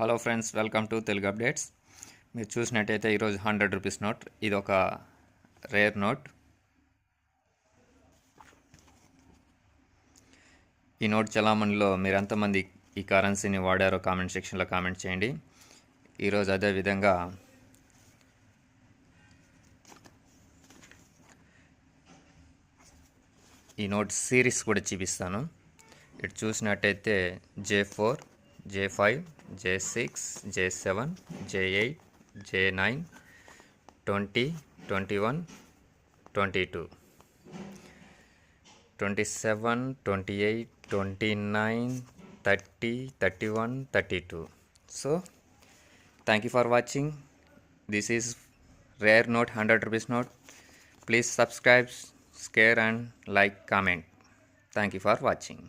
Hello friends, welcome to Telugu updates. మీరు చూసినట్టయితే ఈరోజు 100 రూపీస్ నోట్. ఇది ఒక రేర్ నోట్. ఈ నోట్ చలామణిలో మీరు ఎంతమంది ఈ కరెన్సీని వాడారో కామెంట్ సెక్షన్లో కామెంట్ చేయండి. ఈరోజు అదేవిధంగా ఈ నోట్ సిరీస్ కూడా చూపిస్తాను. ఇటు చూసినట్టయితే J4, J5, J6, J7, J8, J9, 20, 21, 22, 27, 28, 29, 30, 31, 32. So, thank you for watching. This is rare note, 100 rupees note. Please subscribe, share and like, comment. Thank you for watching.